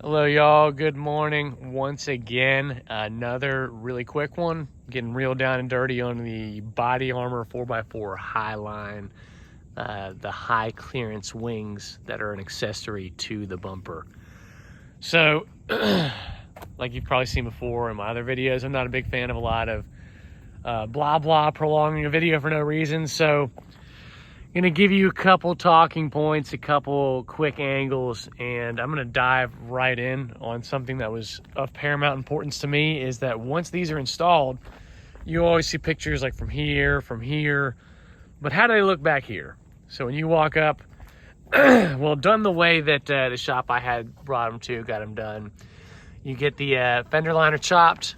Hello y'all, good morning once again. Another really quick one, getting real down and dirty on the body armor 4x4 HiLine, the high clearance wings that are an accessory to the bumper. So like you've probably seen before in my other videos, I'm not a big fan of a lot of blah blah prolonging a video for no reason. So I'm gonna give you a couple talking points, a couple quick angles, and I'm gonna dive right in on something that was of paramount importance to me. Is that once these are installed, you always see pictures like from here, but how do they look back here? So when you walk up, well, done the way that the shop I had brought them to, got them done. You get the fender liner chopped,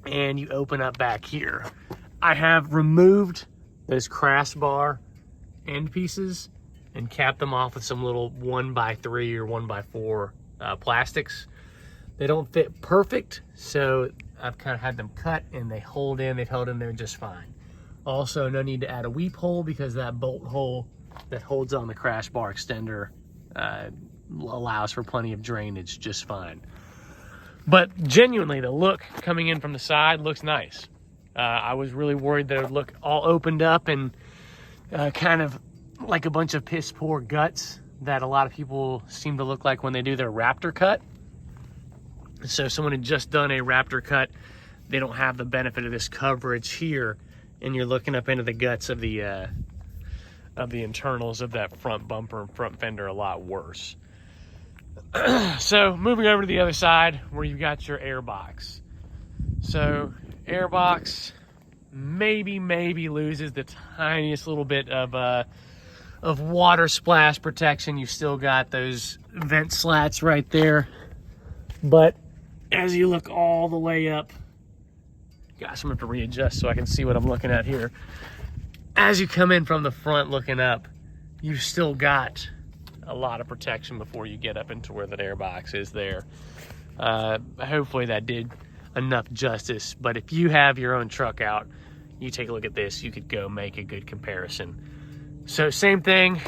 and you open up back here. I have removed those crossbar end pieces and capped them off with some little 1x3 or 1x4 plastics. They don't fit perfect, so I've kind of had them cut and they hold in. They've held in there just fine. Also, no need to add a weep hole because that bolt hole that holds on the crossbar extender allows for plenty of drainage just fine. But genuinely, the look coming in from the side looks nice. I was really worried that it would look all opened up and kind of like a bunch of piss poor guts that a lot of people seem to look like when they do their Raptor cut. So if someone had just done a Raptor cut, they don't have the benefit of this coverage here, and you're looking up into the guts of the internals of that front bumper and front fender a lot worse. So moving over to the other side where you've got your air box. So air box maybe loses the tiniest little bit of water splash protection. You've still got those vent slats right there, but as you look all the way up, gosh, I'm gonna have to readjust so I can see what I'm looking at here. As you come in from the front looking up, you've still got a lot of protection before you get up into where that air box is there. Hopefully that did enough justice, but if you have your own truck out, you take a look at this, you could go make a good comparison. So same thing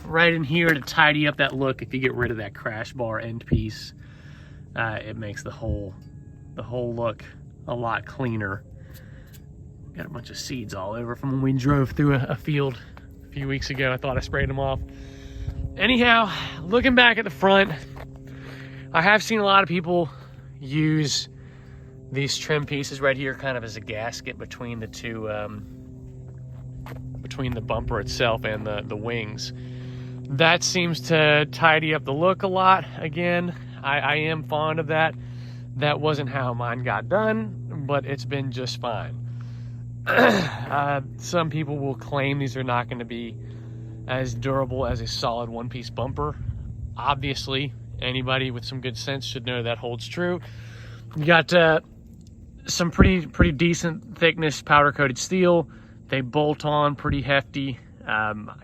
right in here to tidy up that look. If you get rid of that crash bar end piece, it makes the whole look a lot cleaner. Got a bunch of seeds all over from when we drove through a field a few weeks ago. I thought I sprayed them off. Anyhow, looking back at the front, I have seen a lot of people use these trim pieces right here kind of as a gasket between the two, between the bumper itself and the wings. That seems to tidy up the look a lot. Again, I am fond of that. That wasn't how mine got done, but it's been just fine. Some people will claim these are not going to be as durable as a solid one-piece bumper. Obviously, anybody with some good sense should know that holds true. You got some pretty decent thickness powder coated steel. They bolt on pretty hefty.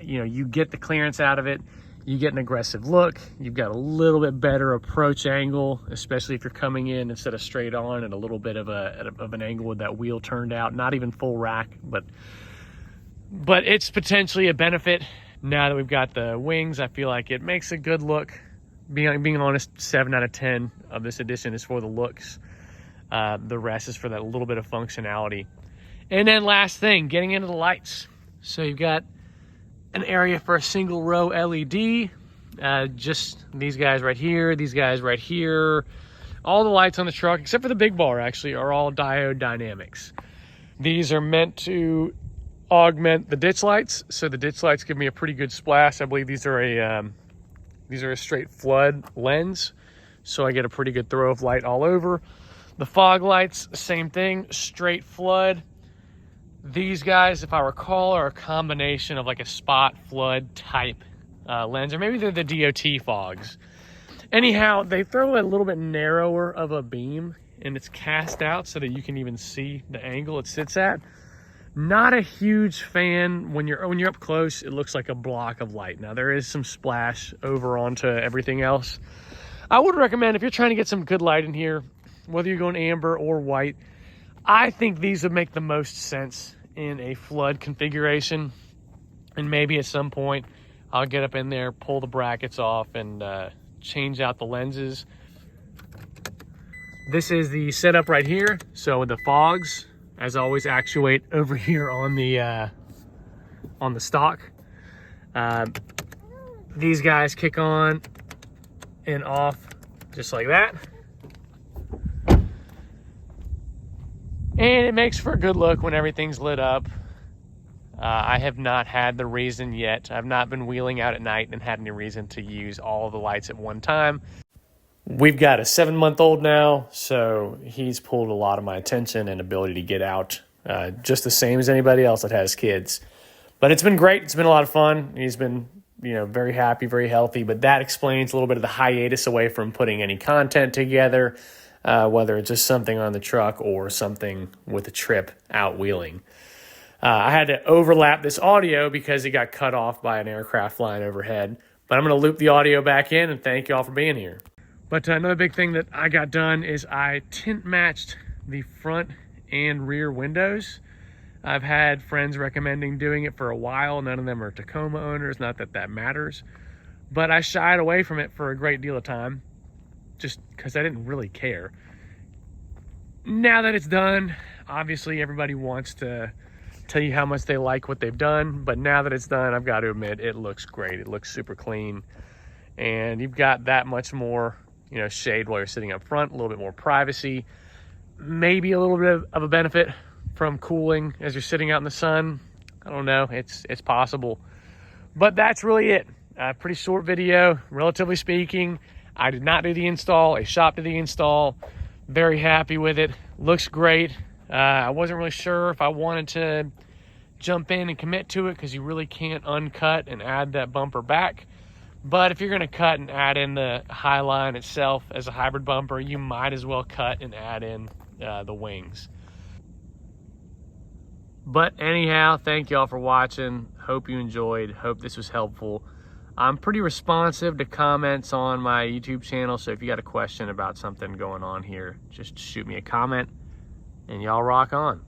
You get the clearance out of it. You get an aggressive look. You've got a little bit better approach angle, especially if you're coming in instead of straight on, and a little bit of an angle with that wheel turned out. Not even full rack, but it's potentially a benefit. Now that we've got the wings, I feel like it makes a good look. Being honest, 7 out of 10 of this edition is for the looks. The rest is for that little bit of functionality. And then last thing, getting into the lights. So you've got an area for a single row LED, just these guys right here, these guys right here. All the lights on the truck, except for the big bar actually, are all diode dynamics. These are meant to augment the ditch lights. So the ditch lights give me a pretty good splash. I believe these are a straight flood lens. So I get a pretty good throw of light all over. The fog lights, same thing, straight flood. These guys, if I recall, are a combination of like a spot flood type lens, or maybe they're the DOT fogs. Anyhow, they throw a little bit narrower of a beam, and it's cast out so that you can even see the angle it sits at. Not a huge fan. When you're up close, it looks like a block of light. Now there is some splash over onto everything else. I would recommend, if you're trying to get some good light in here, whether you're going amber or white, I think these would make the most sense in a flood configuration. And maybe at some point I'll get up in there, pull the brackets off, and change out the lenses. This is the setup right here. So the fogs, as always, actuate over here on the stock. These guys kick on and off just like that. And it makes for a good look when everything's lit up. I have not had the reason yet. I've not been wheeling out at night and had any reason to use all of the lights at one time. We've got a 7-month-old now, so he's pulled a lot of my attention and ability to get out, just the same as anybody else that has kids. But it's been great. It's been a lot of fun. He's been, very happy, very healthy. But that explains a little bit of the hiatus away from putting any content together, whether it's just something on the truck or something with a trip out wheeling. I had to overlap this audio because it got cut off by an aircraft flying overhead. But I'm going to loop the audio back in, and thank you all for being here. But another big thing that I got done is I tint matched the front and rear windows. I've had friends recommending doing it for a while. None of them are Tacoma owners, not that that matters. But I shied away from it for a great deal of time just because I didn't really care. Now that it's done, obviously everybody wants to tell you how much they like what they've done. But now that it's done, I've got to admit, it looks great. It looks super clean. And you've got that much more shade while you're sitting up front, a little bit more privacy, maybe a little bit of a benefit from cooling as you're sitting out in the sun. I don't know, it's possible. But that's really it. Pretty short video, relatively speaking. I did not do the install. A shop did the install. Very happy with it. Looks great. I wasn't really sure if I wanted to jump in and commit to it because you really can't uncut and add that bumper back. But if you're going to cut and add in the HiLine itself as a hybrid bumper, you might as well cut and add in the wings. But anyhow, thank y'all for watching. Hope you enjoyed. Hope this was helpful. I'm pretty responsive to comments on my YouTube channel, so if you got a question about something going on here, just shoot me a comment, and y'all rock on.